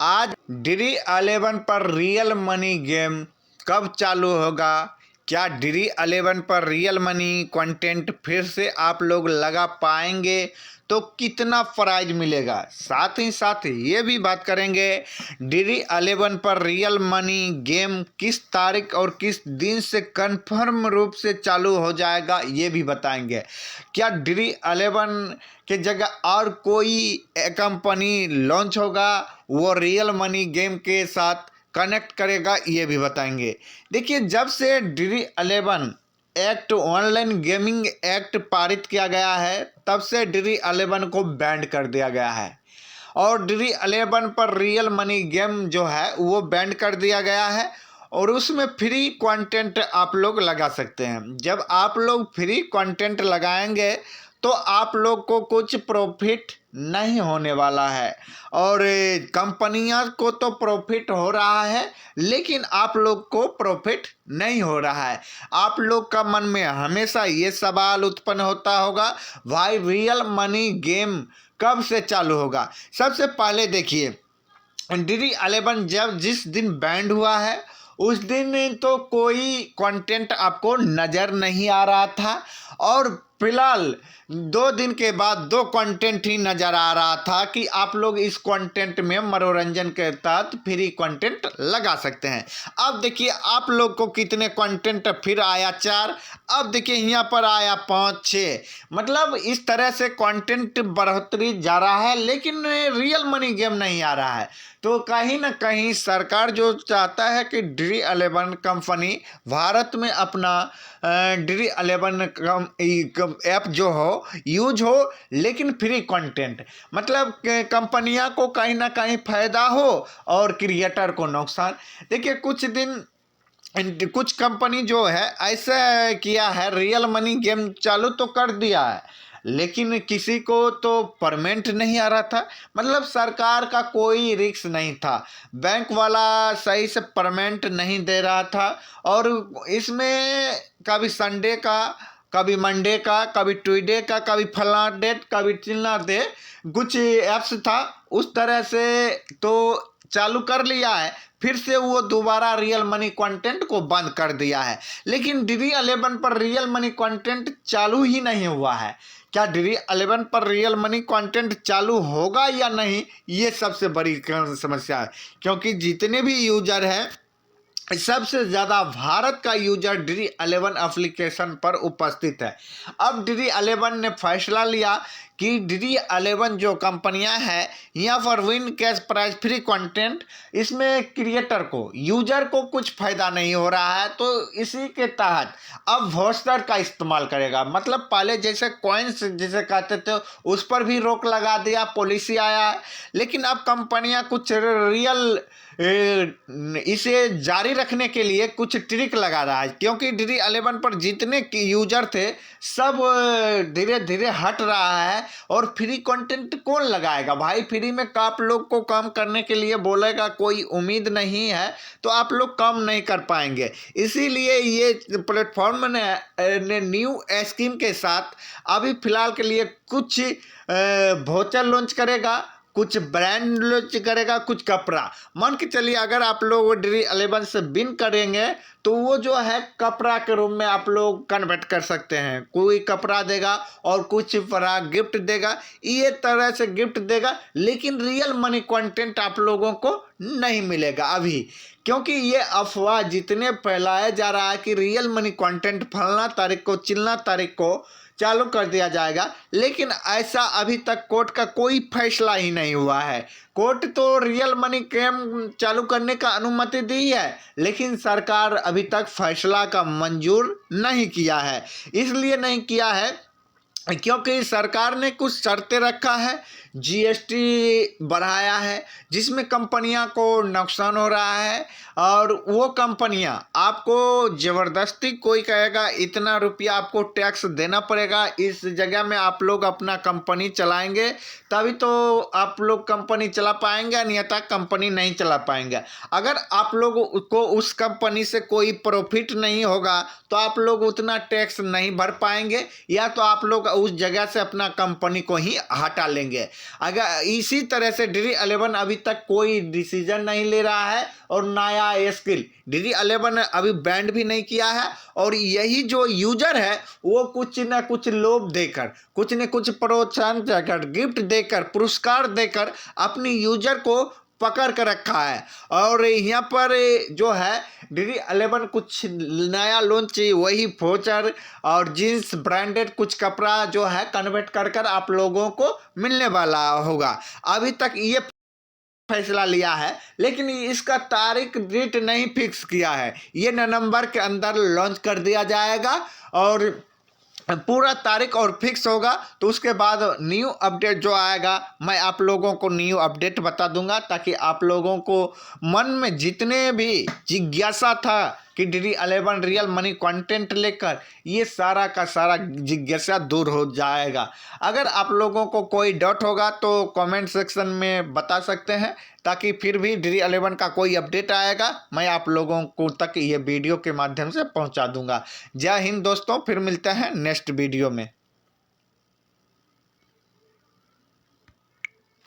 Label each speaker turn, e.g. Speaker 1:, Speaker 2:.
Speaker 1: आज ड्री 11 पर real money game कब चालू होगा? क्या ड्री 11 पर रियल मनी कंटेंट फिर से आप लोग लगा पाएंगे? तो कितना प्राइज मिलेगा? साथ ही साथ ये भी बात करेंगे ड्री 11 पर रियल मनी गेम किस तारीख और किस दिन से कंफर्म रूप से चालू हो जाएगा, ये भी बताएंगे। क्या ड्री 11 के जगह और कोई कंपनी लॉन्च होगा, वो रियल मनी गेम के साथ कनेक्ट करेगा, ये भी बताएंगे। देखिए, जब से ड्री 11 एक्ट ऑनलाइन गेमिंग एक्ट पारित किया गया है, तब से ड्री 11 को बैन कर दिया गया है और ड्री 11 पर रियल मनी गेम जो है वो बैन कर दिया गया है और उसमें फ्री कंटेंट आप लोग लगा सकते हैं। जब आप लोग फ्री कंटेंट लगाएंगे तो आप लोग को कुछ प्रॉफिट नहीं होने वाला है और कंपनियां को तो प्रॉफिट हो रहा है, लेकिन आप लोग को प्रॉफिट नहीं हो रहा है। आप लोग का मन में हमेशा ये सवाल उत्पन्न होता होगा, भाई रियल मनी गेम कब से चालू होगा? सबसे पहले देखिए, ड्री 11 जब जिस दिन बैंड हुआ है उस दिन तो कोई कंटेंट आपको नज़र नहीं आ रहा था और फिलहाल 2 दिन के बाद 2 कंटेंट ही नज़र आ रहा था कि आप लोग इस कंटेंट में मनोरंजन के तहत फ्री कंटेंट लगा सकते हैं। अब देखिए आप लोग को कितने कंटेंट फिर आया, 4। अब देखिए यहाँ पर आया 5, 6। मतलब इस तरह से कंटेंट बढ़ोतरी जा रहा है, लेकिन रियल मनी गेम नहीं आ रहा है। तो कहीं ना कहीं सरकार जो चाहता है कि ड्री 11 कंपनी भारत में अपना ड्री 11 ऐप जो हो यूज हो, लेकिन फ्री कंटेंट, मतलब कंपनियां को कहीं ना कहीं फायदा हो और क्रिएटर को नुकसान। देखिए कुछ कंपनी जो है ऐसा किया है, रियल मनी गेम चालू तो कर दिया है लेकिन किसी को तो परमेंट नहीं आ रहा था। मतलब सरकार का कोई रिस्क नहीं था, बैंक वाला सही से परमेंट नहीं दे रहा था और इसमें कभी संडे का, कभी मंडे का, कभी ट्यूसडे का, कभी फला डेट, कभी चिल्ला डे, कुछ ऐप्स था उस तरह से तो चालू कर लिया है, फिर से वो दोबारा रियल मनी कंटेंट को बंद कर दिया है। लेकिन ड्री 11 पर रियल मनी कंटेंट चालू ही नहीं हुआ है। क्या ड्री 11 पर रियल मनी कंटेंट चालू होगा या नहीं, ये सबसे बड़ी समस्या है, क्योंकि जितने भी यूजर हैं सबसे ज़्यादा भारत का यूजर ड्री 11 एप्लीकेशन पर उपस्थित है। अब ड्री 11 ने फैसला लिया कि ड्री 11 जो कंपनियां हैं यहाँ पर win cash prize free content, इसमें क्रिएटर को, यूजर को कुछ फ़ायदा नहीं हो रहा है, तो इसी के तहत अब वाउचर का इस्तेमाल करेगा। मतलब पहले जैसे कॉइन्स जैसे कहते थे उस पर भी रोक लगा दिया, पॉलिसी आया है, लेकिन अब कंपनियां कुछ रियल इसे जारी रखने के लिए कुछ ट्रिक लगा रहा है, क्योंकि ड्री 11 पर जितने यूजर थे सब धीरे धीरे हट रहा है और फ्री कंटेंट कौन लगाएगा भाई? फ्री में आप लोग को काम करने के लिए बोलेगा, कोई उम्मीद नहीं है तो आप लोग काम नहीं कर पाएंगे। इसीलिए ये प्लेटफॉर्म ने न्यू स्कीम के साथ अभी फिलहाल के लिए कुछ वाउचर लॉन्च करेगा, कुछ ब्रांड लॉन्च करेगा, कुछ कपड़ा। मान के चलिए अगर आप लोग ड्री 11 से विन करेंगे तो वो जो है कपड़ा के रूप में आप लोग कन्वर्ट कर सकते हैं। कोई कपड़ा देगा और कुछ बड़ा गिफ्ट देगा, ये तरह से गिफ्ट देगा, लेकिन रियल मनी कंटेंट आप लोगों को नहीं मिलेगा अभी, क्योंकि ये अफवाह जितने फैलाया जा रहा है कि रियल मनी कंटेंट फलना तारीख को, चिल्ला तारीख को चालू कर दिया जाएगा, लेकिन ऐसा अभी तक कोर्ट का कोई फैसला ही नहीं हुआ है। कोर्ट तो रियल मनी गेम चालू करने का अनुमति दी है, लेकिन सरकार अभी तक फैसला का मंजूर नहीं किया है। इसलिए नहीं किया है क्योंकि सरकार ने कुछ शर्तें रखा है, जीएसटी बढ़ाया है, जिसमें कंपनियां को नुकसान हो रहा है और वो कंपनियां आपको ज़बरदस्ती, कोई कहेगा इतना रुपया आपको टैक्स देना पड़ेगा, इस जगह में आप लोग अपना कंपनी चलाएंगे तभी तो आप लोग कंपनी चला पाएंगे, अन्यथा कंपनी नहीं चला पाएंगे। अगर आप लोग को उस कंपनी से कोई प्रॉफिट नहीं होगा तो आप लोग उतना टैक्स नहीं भर पाएंगे, या तो आप लोग उस जगह से अपना कंपनी को ही हटा लेंगे। अगर इसी तरह से DD11 अभी तक कोई डिसीजन नहीं ले रहा है और नया स्किल DD11 अभी बैंड भी नहीं किया है, और यही जो यूजर है वो कुछ न कुछ लोभ देकर, कुछ न कुछ प्रोत्साहन देकर, गिफ्ट देकर, पुरस्कार देकर अपनी यूजर को पकड़ कर रखा है। और यहाँ पर जो है DD11 कुछ नया लॉन्च, वही फोचर और जीन्स ब्रांडेड कुछ कपड़ा जो है कन्वर्ट कर कर आप लोगों को मिलने वाला होगा। अभी तक ये फैसला लिया है, लेकिन इसका तारीख डेट नहीं फिक्स किया है। ये नवंबर के अंदर लॉन्च कर दिया जाएगा और पूरा तारीख और फिक्स होगा तो उसके बाद न्यू अपडेट जो आएगा मैं आप लोगों को न्यू अपडेट बता दूंगा, ताकि आप लोगों को मन में जितने भी जिज्ञासा था कि DD11 रियल मनी कंटेंट लेकर, ये सारा का सारा जिज्ञासा दूर हो जाएगा। अगर आप लोगों को कोई डाउट होगा तो कमेंट सेक्शन में बता सकते हैं, ताकि फिर भी DD11 का कोई अपडेट आएगा मैं आप लोगों को तक ये वीडियो के माध्यम से पहुंचा दूंगा। जय हिंद दोस्तों, फिर मिलते हैं नेक्स्ट वीडियो में।